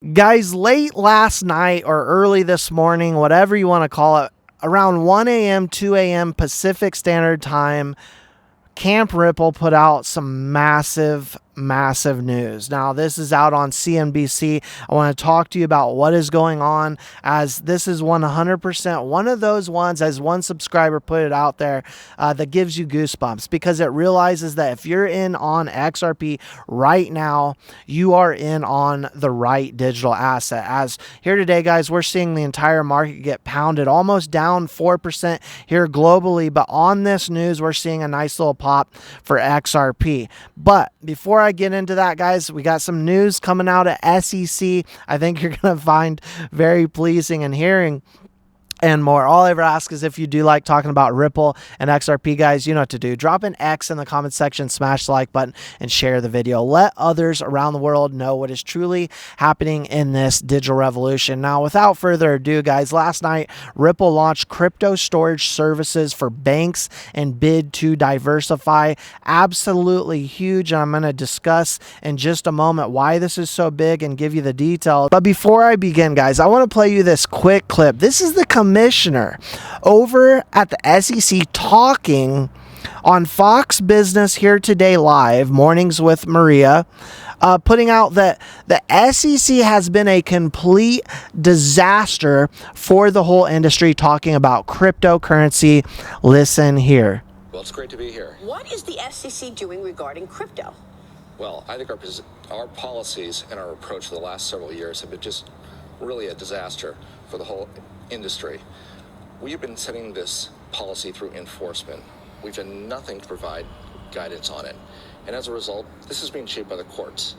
Guys, late last night or early this morning, whatever you want to call it, around 1 a.m., 2 a.m. Pacific Standard Time, Camp Ripple put out some massive news. Now, this is out on CNBC. I want to talk to you about what is going on, as this is 100% one of those ones, as one subscriber put it out there, that gives you goosebumps, because it realizes that if you're in on XRP right now, you are in on the right digital asset. As here today, guys, we're seeing the entire market get pounded, almost down 4% here globally, but on this news, we're seeing a nice little pop for XRP. But before I get into that, guys, we got some news coming out at SEC. I think you're going to find very pleasing in hearing and more. All I ever ask is if you do like talking about Ripple and XRP, guys, you know what to do. Drop an X in the comment section, smash the like button, and share the video. Let others around the world know what is truly happening in this digital revolution. Now, without further ado, guys, last night, Ripple launched crypto storage services for banks and bid to diversify. Absolutely huge. And I'm going to discuss in just a moment why this is so big and give you the details. But before I begin, guys, I want to play you this quick clip. This is the commissioner over at the SEC talking on Fox Business Here Today Live, Mornings with Maria, putting out that the SEC has been a complete disaster for the whole industry, talking about cryptocurrency. Listen here. Well, it's great to be here. What is the SEC doing regarding crypto? Well, I think our policies and our approach for the last several years have been just really a disaster for the whole industry. We have been setting this policy through enforcement. We've done nothing to provide guidance on it. And as a result, this is being shaped by the courts.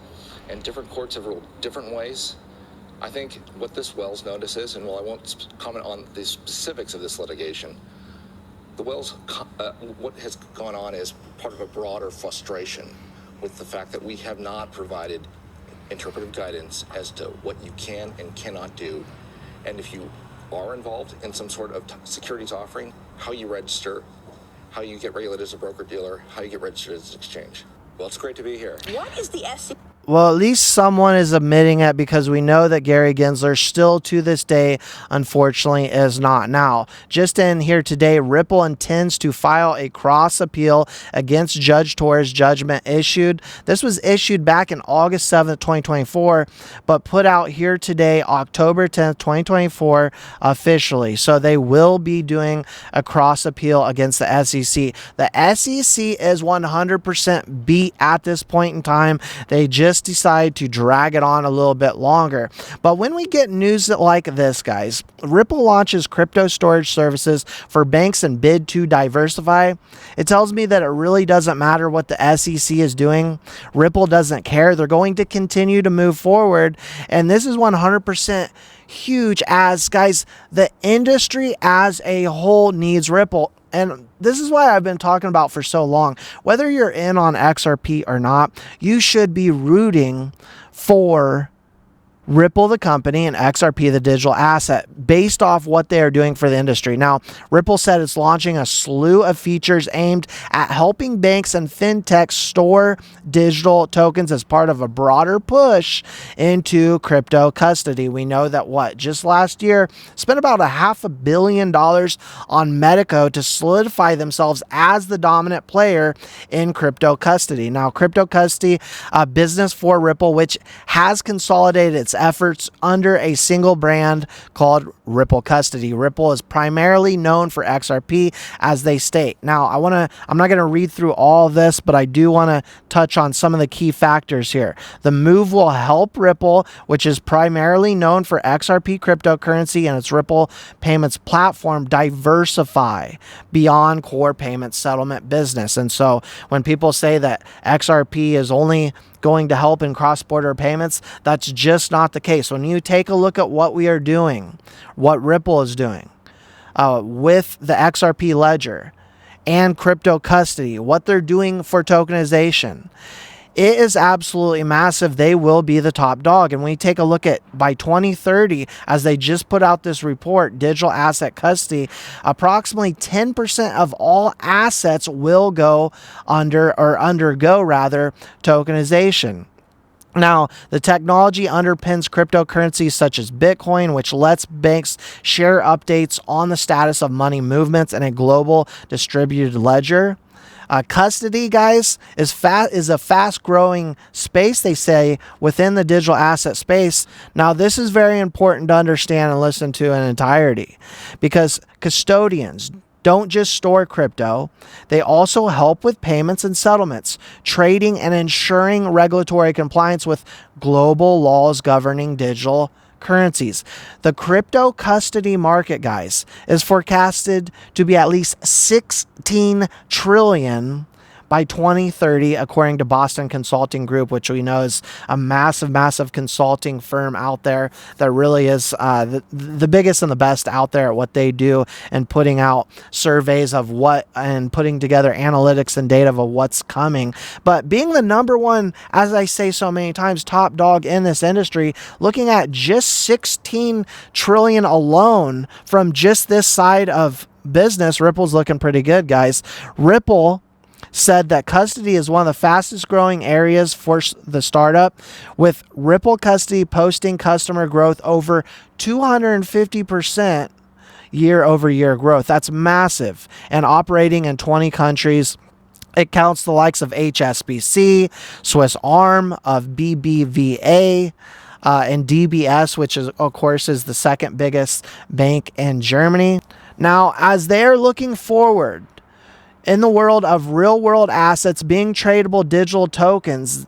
And different courts have ruled different ways. I think what this Wells notice is, and while I won't comment on the specifics of this litigation, the Wells, what has gone on is part of a broader frustration with the fact that we have not provided interpretive guidance as to what you can and cannot do. And if you are involved in some sort of securities offering, how you register, how you get regulated as a broker-dealer, how you get registered as an exchange. Well, it's great to be here. What is the SEC? Well, at least someone is admitting it, because we know that Gary Gensler still to this day, unfortunately, is not. Now, just in here today, Ripple intends to file a cross appeal against Judge Torres' judgment issued. This was issued back in August 7th, 2024, but put out here today, October 10th, 2024, officially. So they will be doing a cross appeal against the SEC. The SEC is 100% beat at this point in time. They just decide to drag it on a little bit longer. But when we get news like this, guys, Ripple launches crypto storage services for banks and bid to diversify. It tells me that it really doesn't matter what the SEC is doing. Ripple doesn't care. They're going to continue to move forward. And this is 100% huge, as, guys, the industry as a whole needs Ripple. And this is why I've been talking about for so long. Whether you're in on XRP or not, you should be rooting for Ripple, the company, and XRP, the digital asset, based off what they are doing for the industry. Now, Ripple said it's launching a slew of features aimed at helping banks and fintechs store digital tokens as part of a broader push into crypto custody. We know that just last year spent about $500 million on Medico to solidify themselves as the dominant player in crypto custody. Now, crypto custody, a business for Ripple, which has consolidated its efforts under a single brand called Ripple Custody. Ripple is primarily known for XRP, as they state. Now, I'm not going to read through all of this, but I do want to touch on some of the key factors here. The move will help Ripple, which is primarily known for XRP cryptocurrency and its Ripple payments platform, diversify beyond core payment settlement business. And so when people say that XRP is only going to help in cross-border payments, that's just not the case. When you take a look at what we are doing, what Ripple is doing with the XRP ledger and crypto custody, what they're doing for tokenization, it is absolutely massive. They will be the top dog. And when you take a look at by 2030, as they just put out this report, digital asset custody, approximately 10% of all assets will go undergo tokenization. Now, the technology underpins cryptocurrencies such as Bitcoin, which lets banks share updates on the status of money movements in a global distributed ledger. Custody, guys, is a fast-growing space, they say, within the digital asset space. Now, this is very important to understand and listen to in entirety, because custodians don't just store crypto, they also help with payments and settlements, trading, and ensuring regulatory compliance with global laws governing digital currencies. The crypto custody market, guys, is forecasted to be at least 16 trillion by 2030, according to Boston Consulting Group, which we know is a massive consulting firm out there that really is the biggest and the best out there at what they do, and putting out surveys of what and putting together analytics and data of what's coming. But being the number one, as I say so many times, top dog in this industry, looking at just 16 trillion alone from just this side of business, Ripple's looking pretty good, guys. Ripple said that custody is one of the fastest growing areas for the startup, with Ripple Custody posting customer growth over 250% year-over-year growth. That's massive. And operating in 20 countries. It counts the likes of HSBC, Swiss arm of BBVA, and DBS, which is, of course, is the second biggest bank in Germany. Now, as they're looking forward in the world of real-world assets being tradable digital tokens,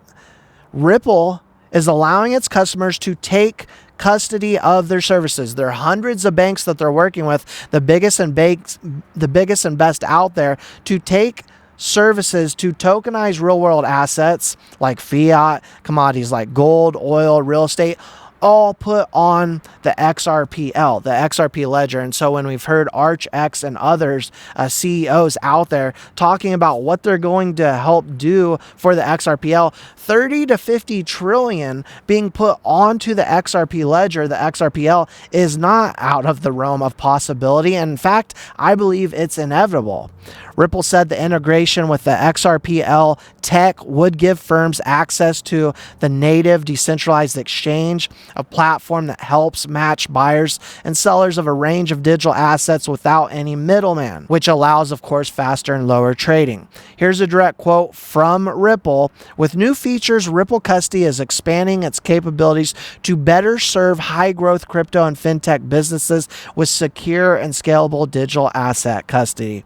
Ripple is allowing its customers to take custody of their services. There are hundreds of banks that they're working with, the biggest and best out there, to take services to tokenize real-world assets like fiat, commodities like gold, oil, real estate, all put on the XRPL, the XRP ledger. And so when we've heard ArchX and others, CEOs out there talking about what they're going to help do for the XRPL, 30 to 50 trillion being put onto the XRP ledger, the XRPL, is not out of the realm of possibility. And in fact, I believe it's inevitable. Ripple said the integration with the XRPL tech would give firms access to the native decentralized exchange, a platform that helps match buyers and sellers of a range of digital assets without any middleman, which allows, of course, faster and lower trading. Here's a direct quote from Ripple. With new features, Ripple Custody is expanding its capabilities to better serve high-growth crypto and fintech businesses with secure and scalable digital asset custody.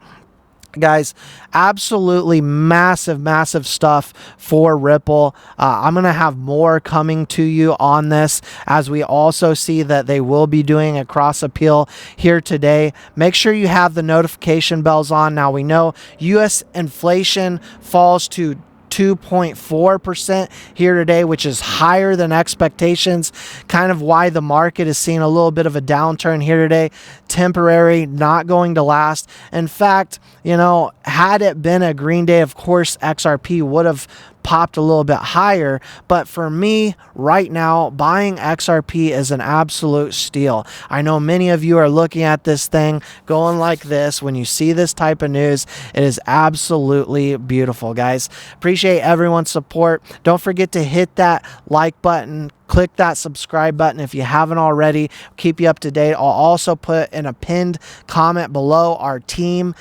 Guys, absolutely massive stuff for Ripple. I'm going to have more coming to you on this, as we also see that they will be doing a cross appeal here today. Make sure you have the notification bells on. Now, we know U.S. inflation falls to 2.4% here today, which is higher than expectations. Kind of why the market is seeing a little bit of a downturn here today. Temporary, not going to last. In fact, you know, had it been a green day, of course, XRP would have popped a little bit higher, but for me right now, buying XRP is an absolute steal. I know many of you are looking at this thing going like this when you see this type of news. It is absolutely beautiful, guys. Appreciate everyone's support. Don't forget to hit that like button, click that subscribe button if you haven't already. Keep you up to date. I'll also put in a pinned comment below our Team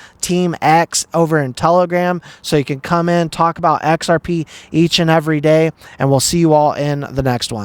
X over in Telegram, so you can come in, talk about XRP each and every day, and we'll see you all in the next one.